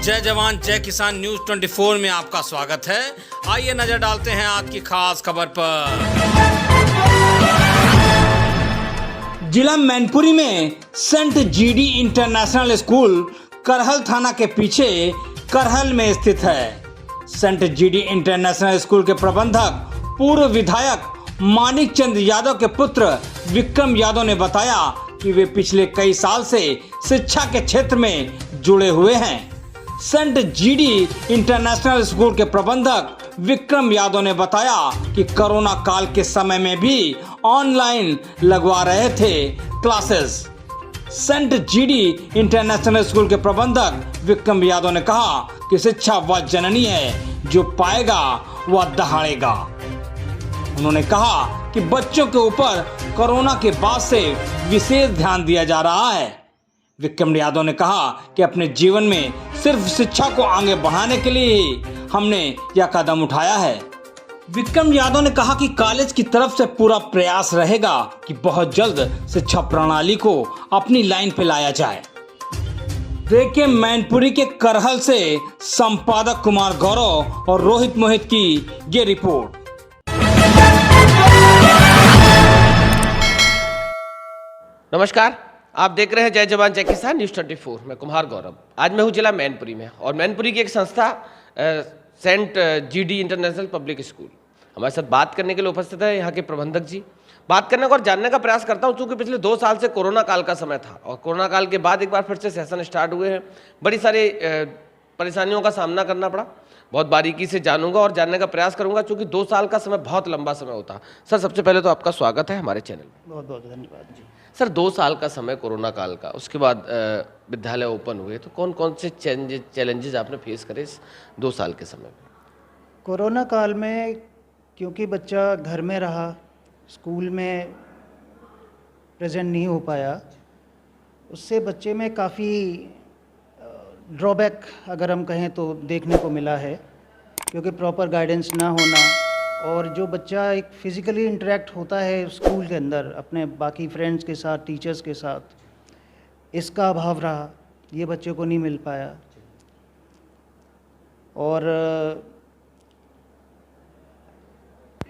जय जवान जय किसान न्यूज 24 में आपका स्वागत है। आइए नजर डालते हैं आज की खास खबर पर। जिला मैनपुरी में saint GD international school Karhal थाना के पीछे करहल में स्थित है। सेंट जीडी इंटरनेशनल स्कूल के प्रबंधक पूर्व विधायक मानिक चंद यादव के पुत्र विक्रम यादव ने बताया कि वे पिछले कई साल से शिक्षा के क्षेत्र में जुड़े हुए हैं। सेंट जीडी इंटरनेशनल स्कूल के प्रबंधक विक्रम यादव ने बताया कि कोरोना काल के समय में भी ऑनलाइन लगवा रहे थे classes. Saint GD international school के प्रबंधक विक्रम यादव ने कहा कि शिक्षा वह जननी है, जो पाएगा वह दहाड़ेगा। उन्होंने कहा कि बच्चों के ऊपर कोरोना के बाद से विशेष ध्यान दिया जा रहा है। विक्रम यादव ने कहा कि अपने जीवन में सिर्फ शिक्षा को आगे बढ़ाने के लिए ही हमने यह कदम उठाया है। विक्रम यादव ने कहा कि कॉलेज की तरफ से पूरा प्रयास रहेगा कि बहुत जल्द शिक्षा प्रणाली को अपनी लाइन पे लाया जाए। देखिए मैनपुरी के करहल से संपादक कुमार गौरव और रोहित मोहित की ये रिपोर्ट। नमस्कार, आप देख रहे हैं जय जवान जय किसान न्यूज 24। मैं कुमार गौरव। आज मैं हूं जिला मैनपुरी में और मैनपुरी की एक संस्था saint GD international public school हमारे साथ बात करने के लिए उपस्थित है। यहाँ के प्रबंधक जी, बात करने का और जानने का प्रयास करता हूँ, क्योंकि पिछले 2 साल से कोरोना काल का समय था और कोरोना काल के बाद एक बार फिर से सेशन स्टार्ट हुए हैं। बड़ी सारी परेशानियों का सामना करना पड़ा। बहुत बारीकी से जानूंगा और जानने का प्रयास करूंगा, क्योंकि 2 साल का समय बहुत लंबा समय होता। सर, सबसे पहले तो आपका स्वागत है हमारे चैनल में। बहुत बहुत धन्यवाद जी। सर, 2 साल का समय कोरोना काल का, उसके बाद विद्यालय ओपन हुए, तो कौन कौन से चैलेंजेस आपने फेस करे इस 2 साल के समय में? कोरोना काल में क्योंकि बच्चा घर में रहा, स्कूल में प्रेजेंट नहीं हो पाया, उससे बच्चे में काफ़ी ड्रॉबैक अगर हम कहें तो देखने को मिला है। क्योंकि प्रॉपर गाइडेंस ना होना और जो बच्चा एक फिज़िकली इंटरेक्ट होता है स्कूल के अंदर अपने बाकी फ्रेंड्स के साथ, टीचर्स के साथ, इसका अभाव रहा, ये बच्चे को नहीं मिल पाया। और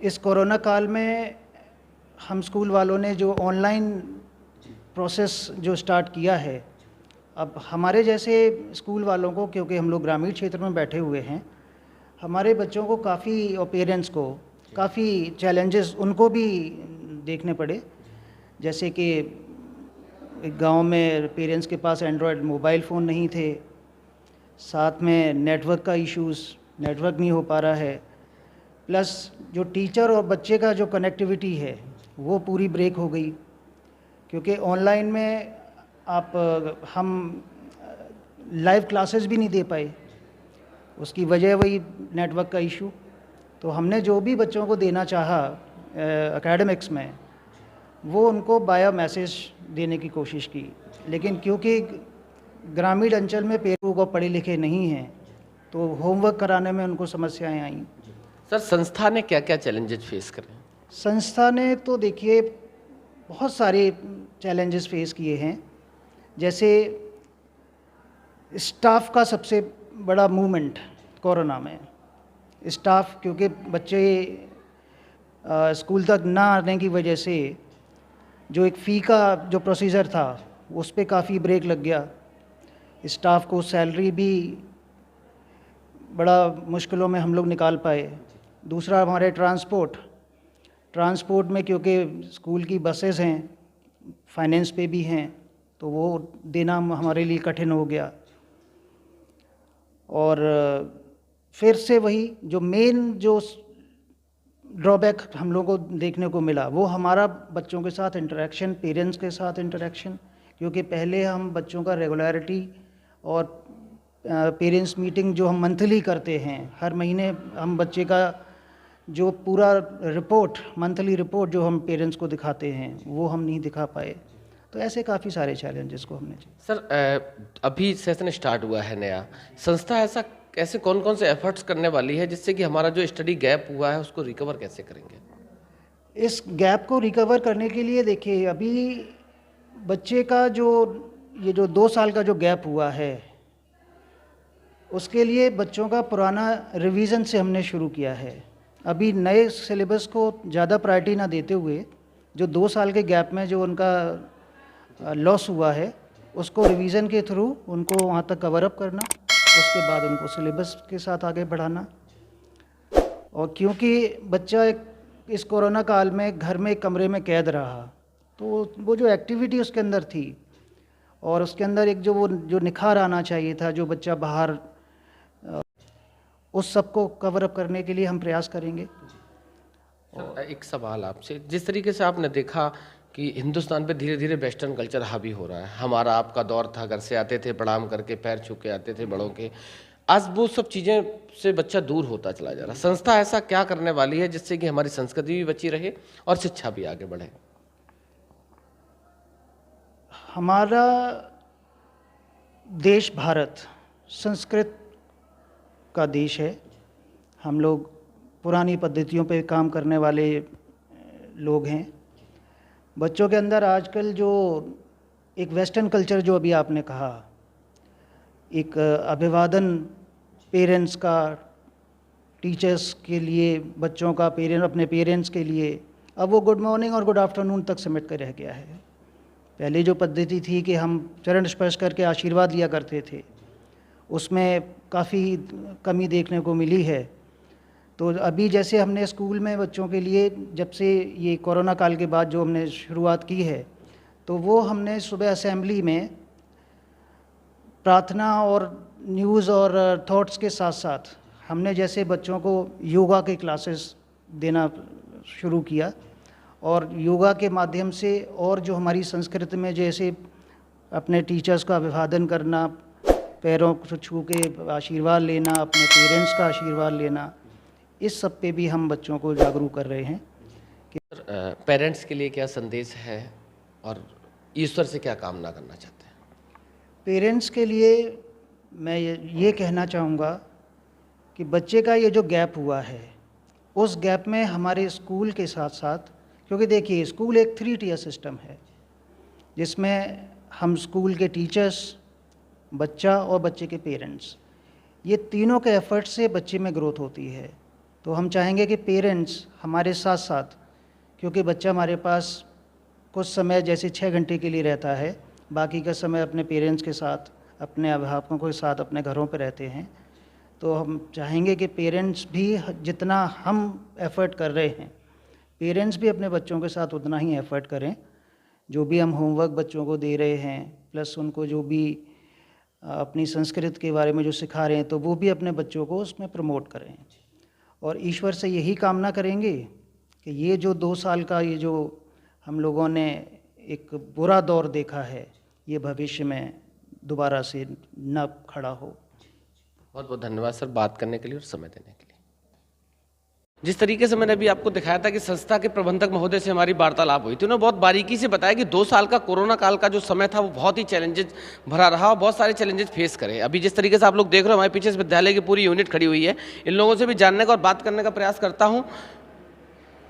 इस कोरोना काल में हम स्कूल वालों ने जो ऑनलाइन प्रोसेस जो स्टार्ट किया है, अब हमारे जैसे स्कूल वालों को, क्योंकि हम लोग ग्रामीण क्षेत्र में बैठे हुए हैं, हमारे बच्चों को काफ़ी और पेरेंट्स को काफ़ी चैलेंजेस उनको भी देखने पड़े। जैसे कि गांव में पेरेंट्स के पास एंड्रॉयड मोबाइल फ़ोन नहीं थे, साथ में नेटवर्क का इश्यूज़, नेटवर्क नहीं हो पा रहा है, प्लस जो टीचर और बच्चे का जो कनेक्टिविटी है वो पूरी ब्रेक हो गई। क्योंकि ऑनलाइन में हम लाइव क्लासेस भी नहीं दे पाए, उसकी वजह वही नेटवर्क का इशू। तो हमने जो भी बच्चों को देना चाहा एकेडमिक्स में, वो उनको बाया मैसेज देने की कोशिश की, लेकिन क्योंकि ग्रामीण अंचल में पेरेंट्स को पढ़े लिखे नहीं हैं, तो होमवर्क कराने में उनको समस्याएं आईं। सर, संस्था ने क्या क्या चैलेंजेस फेस करे? संस्था ने तो देखिए बहुत सारे चैलेंजेस फेस किए हैं। जैसे स्टाफ का सबसे बड़ा मूवमेंट कोरोना में, स्टाफ, क्योंकि बच्चे स्कूल तक ना आने की वजह से जो एक फ़ी का जो प्रोसीजर था उस पे काफ़ी ब्रेक लग गया। स्टाफ को सैलरी भी बड़ा मुश्किलों में हम लोग निकाल पाए। दूसरा हमारे ट्रांसपोर्ट में, क्योंकि स्कूल की बसेस हैं, फाइनेंस पे भी हैं, तो वो देना हमारे लिए कठिन हो गया। और फिर से वही जो मेन जो ड्रॉबैक हम लोगों को देखने को मिला, वो हमारा बच्चों के साथ इंटरेक्शन, पेरेंट्स के साथ इंटरेक्शन। क्योंकि पहले हम बच्चों का रेगुलरिटी और पेरेंट्स मीटिंग जो हम मंथली करते हैं, हर महीने हम बच्चे का जो पूरा रिपोर्ट, मंथली रिपोर्ट जो हम पेरेंट्स को दिखाते हैं, वो हम नहीं दिखा पाए। तो ऐसे काफ़ी सारे चैलेंजेस को हमने। सर, अभी सेशन स्टार्ट हुआ है नया, संस्था ऐसे कौन कौन से एफर्ट्स करने वाली है जिससे कि हमारा जो स्टडी गैप हुआ है उसको रिकवर कैसे करेंगे? इस गैप को रिकवर करने के लिए देखिए, अभी बच्चे का जो ये जो 2 साल का जो गैप हुआ है, उसके लिए बच्चों का पुराना रिवीजन से हमने शुरू किया है। अभी नए सिलेबस को ज़्यादा प्रायोरिटी ना देते हुए जो 2 साल के गैप में जो उनका लॉस हुआ है उसको रिवीजन के थ्रू उनको वहाँ तक कवर अप करना, उसके बाद उनको सिलेबस के साथ आगे बढ़ाना। और क्योंकि बच्चा इस कोरोना काल में घर में एक कमरे में कैद रहा, तो वो जो एक्टिविटी उसके अंदर थी और उसके अंदर एक जो निखार आना चाहिए था, जो बच्चा बाहर, उस सब को कवर अप करने के लिए हम प्रयास करेंगे। सर, एक सवाल आपसे, जिस तरीके से आपने देखा कि हिंदुस्तान पे धीरे धीरे वेस्टर्न कल्चर हावी हो रहा है, हमारा आपका दौर था, घर से आते थे प्रणाम करके पैर छू के आते थे बड़ों के, आज वो सब चीज़ें से बच्चा दूर होता चला जा रहा। संस्था ऐसा क्या करने वाली है जिससे कि हमारी संस्कृति भी बची रहे और शिक्षा भी आगे बढ़े? हमारा देश भारत संस्कृत का देश है। हम लोग पुरानी पद्धतियों पे काम करने वाले लोग हैं। बच्चों के अंदर आजकल जो एक वेस्टर्न कल्चर, जो अभी आपने कहा, एक अभिवादन पेरेंट्स का टीचर्स के लिए, बच्चों का अपने पेरेंट्स के लिए, अब वो गुड मॉर्निंग और गुड आफ्टरनून तक सिमट कर रह गया है। पहले जो पद्धति थी कि हम चरण स्पर्श करके आशीर्वाद लिया करते थे, उसमें काफ़ी कमी देखने को मिली है। तो अभी जैसे हमने स्कूल में बच्चों के लिए, जब से ये कोरोना काल के बाद जो हमने शुरुआत की है, तो वो हमने सुबह असेंबली में प्रार्थना और न्यूज़ और थॉट्स के साथ साथ हमने जैसे बच्चों को योगा के क्लासेस देना शुरू किया। और योगा के माध्यम से, और जो हमारी संस्कृति में जैसे अपने टीचर्स का अभिवादन करना, पैरों को छू के आशीर्वाद लेना, अपने पेरेंट्स का आशीर्वाद लेना, इस सब पे भी हम बच्चों को जागरूक कर रहे हैं। पेरेंट्स के लिए क्या संदेश है और ईश्वर से क्या कामना करना चाहते हैं? पेरेंट्स के लिए मैं ये कहना चाहूँगा कि बच्चे का ये जो गैप हुआ है, उस गैप में हमारे स्कूल के साथ साथ, क्योंकि देखिए स्कूल एक 3 टियर सिस्टम है जिसमें हम स्कूल के टीचर्स, बच्चा और बच्चे के पेरेंट्स, ये तीनों के एफर्ट से बच्चे में ग्रोथ होती है। तो हम चाहेंगे कि पेरेंट्स हमारे साथ साथ, क्योंकि बच्चा हमारे पास कुछ समय जैसे 6 घंटे के लिए रहता है, बाकी का समय अपने पेरेंट्स के साथ, अपने अभिभावकों के साथ अपने घरों पर रहते हैं। तो हम चाहेंगे कि पेरेंट्स भी जितना हम एफ़र्ट कर रहे हैं, पेरेंट्स भी अपने बच्चों के साथ उतना ही एफ़र्ट करें। जो भी हम होमवर्क बच्चों को दे रहे हैं, प्लस उनको जो भी अपनी संस्कृति के बारे में जो सिखा रहे हैं, तो वो भी अपने बच्चों को उसमें प्रमोट करें। और ईश्वर से यही कामना करेंगे कि ये जो 2 साल का ये जो हम लोगों ने एक बुरा दौर देखा है, ये भविष्य में दोबारा से न खड़ा हो। बहुत बहुत धन्यवाद सर, बात करने के लिए और समय देने के लिए। जिस तरीके से मैंने अभी आपको दिखाया था कि संस्था के प्रबंधक महोदय से हमारी वार्तालाप हुई थी, उन्होंने बहुत बारीकी से बताया कि 2 साल का कोरोना काल का जो समय था वो बहुत ही चैलेंजेस भरा रहा और बहुत सारे चैलेंजेस फेस करे। अभी जिस तरीके से आप लोग देख रहे हो, हमारे पीछे इस विद्यालय की पूरी यूनिट खड़ी हुई है। इन लोगों से भी जानने का और बात करने का प्रयास करता हूँ।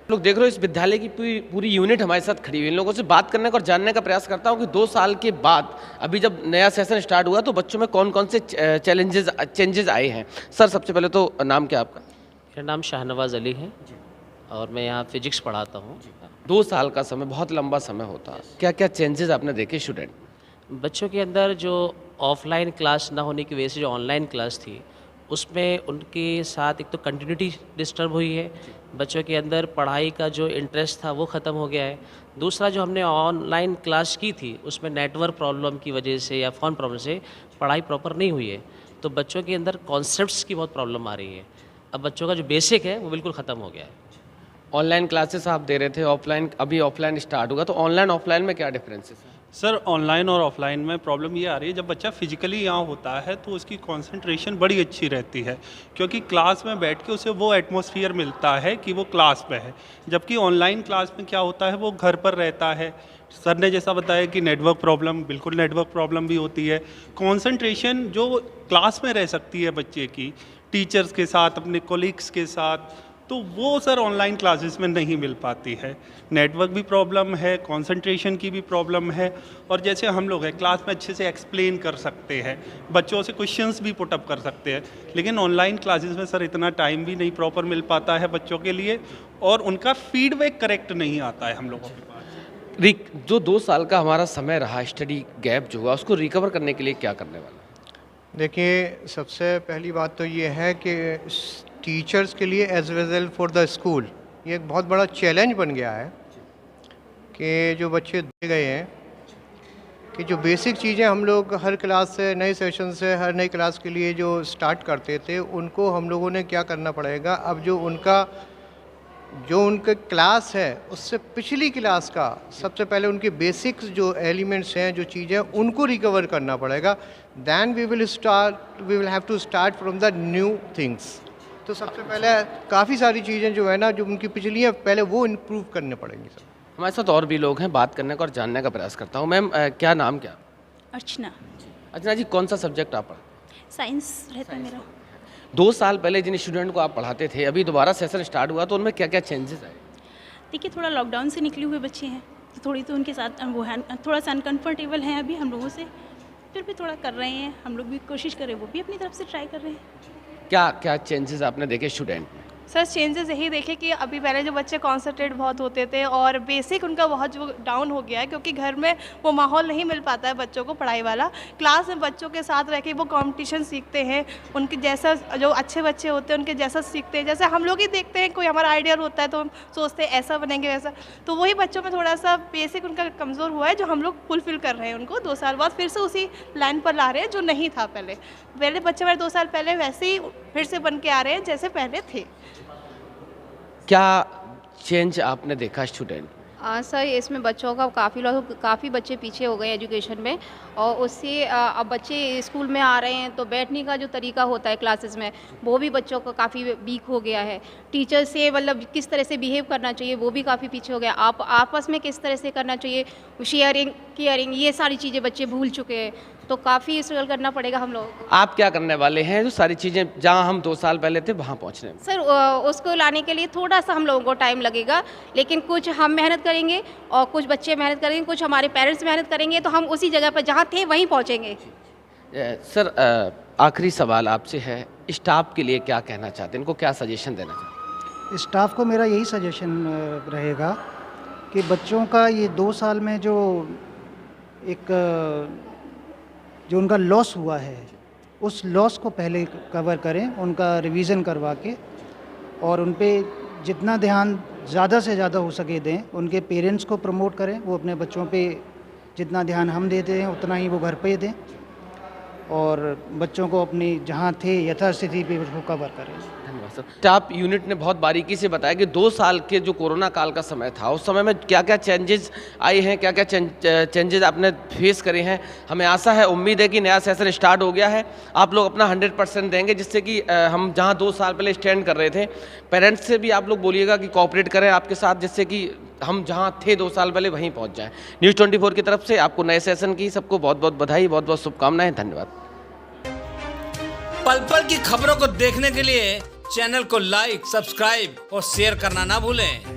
लोग देख रहे हो, इस विद्यालय की पूरी यूनिट हमारे साथ खड़ी हुई है। इन लोगों से बात करने का और जानने का प्रयास करता हूँ कि 2 साल के बाद अभी जब नया सेशन स्टार्ट हुआ तो बच्चों में कौन कौन से चेंजेस आए हैं। सर, सबसे पहले तो नाम क्या आपका? मेरा नाम शाहनवाज़ अली है और मैं यहाँ फिजिक्स पढ़ाता हूँ। 2 साल का समय बहुत लंबा समय होता है, क्या क्या चेंजेस आपने देखे स्टूडेंट? बच्चों के अंदर जो ऑफलाइन क्लास ना होने की वजह से जो ऑनलाइन क्लास थी, उसमें उनके साथ एक तो कंटिन्यूटी डिस्टर्ब हुई है। बच्चों के अंदर पढ़ाई का जो इंटरेस्ट था वो ख़त्म हो गया है। दूसरा, जो हमने ऑनलाइन क्लास की थी उसमें नेटवर्क प्रॉब्लम की वजह से या फ़ोन प्रॉब्लम से पढ़ाई प्रॉपर नहीं हुई है, तो बच्चों के अंदर कॉन्सेप्ट्स की बहुत प्रॉब्लम आ रही है। अब बच्चों का जो बेसिक है वो बिल्कुल ख़त्म हो गया है। ऑनलाइन क्लासेस आप दे रहे थे, ऑफलाइन, अभी ऑफलाइन स्टार्ट होगा, तो ऑनलाइन ऑफलाइन में क्या डिफरेंसेस है? सर, ऑनलाइन और ऑफलाइन में प्रॉब्लम ये आ रही है, जब बच्चा फिजिकली यहाँ होता है तो उसकी कंसंट्रेशन बड़ी अच्छी रहती है, क्योंकि क्लास में बैठ के उसे वो एटमॉस्फेयर मिलता है कि वो क्लास में है। जबकि ऑनलाइन क्लास में क्या होता है, वो घर पर रहता है। सर ने जैसा बताया कि नेटवर्क प्रॉब्लम, बिल्कुल नेटवर्क प्रॉब्लम भी होती है। कंसंट्रेशन जो क्लास में रह सकती है बच्चे की, टीचर्स के साथ, अपने कोलीग्स के साथ, तो वो सर ऑनलाइन क्लासेस में नहीं मिल पाती है। नेटवर्क भी प्रॉब्लम है, कंसंट्रेशन की भी प्रॉब्लम है, और जैसे हम लोग हैं क्लास में अच्छे से एक्सप्लेन कर सकते हैं, बच्चों से क्वेश्चंस भी पुटअप कर सकते हैं, लेकिन ऑनलाइन क्लासेस में सर इतना टाइम भी नहीं प्रॉपर मिल पाता है बच्चों के लिए, और उनका फीडबैक करेक्ट नहीं आता है हम लोगों के पास। जो 2 साल का हमारा समय रहा स्टडी गैप जो हुआ उसको रिकवर करने के लिए क्या करने वाला? देखिए, सबसे पहली बात तो ये है कि टीचर्स के लिए as well for the school ये एक बहुत बड़ा चैलेंज बन गया है कि जो बच्चे दिए गए हैं कि जो बेसिक चीज़ें हम लोग हर क्लास से, नए सेशन से, हर नई क्लास के लिए जो स्टार्ट करते थे, उनको हम लोगों ने क्या करना पड़ेगा, अब जो उनका क्लास है उससे पिछली क्लास का सबसे पहले उनके बेसिक्स जो एलिमेंट्स हैं, जो चीज़ें, उनको रिकवर करना पड़ेगा। Then we will have to start from the new things. तो सबसे पहले काफ़ी सारी चीज़ें जो है ना, जो उनकी पिछली हैं, पहले वो इम्प्रूव करने पड़ेंगी सर। हमारे साथ और भी लोग हैं, बात करने का और जानने का प्रयास करता हूँ। मैम क्या नाम क्या? अर्चना। अर्चना जी, कौन सा सब्जेक्ट आप पढ़ते? साइंस रहता है मेरा। 2 साल पहले जिन स्टूडेंट को आप पढ़ाते थे, अभी दोबारा सेशन स्टार्ट हुआ तो उनमें क्या क्या चेंजेस आए? देखिए, थोड़ा लॉकडाउन से निकले हुए बच्चे हैं तो थोड़ी तो उनके साथ वो है, थोड़ा सा अनकम्फर्टेबल हैं अभी हम लोगों से, फिर भी थोड़ा कर रहे हैं, हम लोग भी कोशिश करें, वो भी अपनी तरफ से ट्राई कर रहे हैं। क्या क्या चेंजेस आपने देखे स्टूडेंट में? सर, चेंजेस यही देखे कि अभी पहले जो बच्चे कॉन्सेंट्रेट बहुत होते थे और बेसिक उनका बहुत जो डाउन हो गया है, क्योंकि घर में वो माहौल नहीं मिल पाता है बच्चों को पढ़ाई वाला। क्लास में बच्चों के साथ रह के वो कंपटीशन सीखते हैं, उनके जैसा जो अच्छे बच्चे होते हैं उनके जैसा सीखते हैं। जैसे हम लोग ही देखते हैं, कोई हमारा आइडिया होता है तो हम सोचते हैं ऐसा बनेंगे वैसा, तो वही बच्चों में थोड़ा सा बेसिक उनका कमज़ोर हुआ है, जो हम लोग फुलफिल कर रहे हैं। उनको 2 साल बाद फिर से उसी लाइन पर ला रहे हैं जो नहीं था पहले बच्चे हमारे 2 साल पहले वैसे ही फिर से बन के आ रहे हैं जैसे पहले थे। क्या चेंज आपने देखा स्टूडेंट? सर, इसमें बच्चों का काफ़ी बच्चे पीछे हो गए एजुकेशन में, और उससे अब बच्चे स्कूल में आ रहे हैं तो बैठने का जो तरीका होता है क्लासेस में, वो भी बच्चों का काफ़ी वीक हो गया है। टीचर से मतलब किस तरह से बिहेव करना चाहिए वो भी काफ़ी पीछे हो गया। आप आपस में किस तरह से करना चाहिए, शेयरिंग, केयरिंग, ये सारी चीज़ें बच्चे भूल चुके हैं, तो काफ़ी स्ट्रगल करना पड़ेगा हम लोगों को। आप क्या करने वाले हैं जो सारी चीज़ें जहां हम 2 साल पहले थे वहां पहुंचने में? सर, उसको लाने के लिए थोड़ा सा हम लोगों को टाइम लगेगा, लेकिन कुछ हम मेहनत करेंगे और कुछ बच्चे मेहनत करेंगे, कुछ हमारे पेरेंट्स मेहनत करेंगे, तो हम उसी जगह पर जहाँ थे वहीं पहुँचेंगे। सर, आखिरी सवाल आपसे है, स्टाफ के लिए क्या कहना चाहते हैं, इनको क्या सजेशन देना चाहते हैं? स्टाफ को मेरा यही सजेशन रहेगा कि बच्चों का ये 2 साल में जो उनका लॉस हुआ है, उस लॉस को पहले कवर करें, उनका रिवीजन करवा के, और उन पे जितना ध्यान ज़्यादा से ज़्यादा हो सके दें। उनके पेरेंट्स को प्रमोट करें, वो अपने बच्चों पे जितना ध्यान हम देते हैं उतना ही वो घर पे दें, और बच्चों को अपनी जहाँ थे यथास्थिति पे उसको कवर करें। धन्यवाद सर। स्टाफ यूनिट ने बहुत बारीकी से बताया कि 2 साल के जो कोरोना काल का समय था, उस समय में क्या क्या चेंजेस आए हैं, क्या क्या चेंजेस आपने फेस करे हैं। हमें आशा है, उम्मीद है कि नया सेशन स्टार्ट हो गया है, आप लोग अपना 100% देंगे, जिससे कि हम जहां 2 साल पहले स्टैंड कर रहे थे, पेरेंट्स से भी आप लोग बोलिएगा कि कोऑपरेट करें आपके साथ, जिससे कि हम जहां थे 2 साल पहले वहीं पहुंच जाएं। न्यूज़ 24 की तरफ से आपको नए सेशन की सबको बहुत बहुत बधाई, बहुत बहुत शुभकामनाएं। धन्यवाद। पल पल की खबरों को देखने के लिए चैनल को लाइक, सब्सक्राइब और शेयर करना ना भूलें।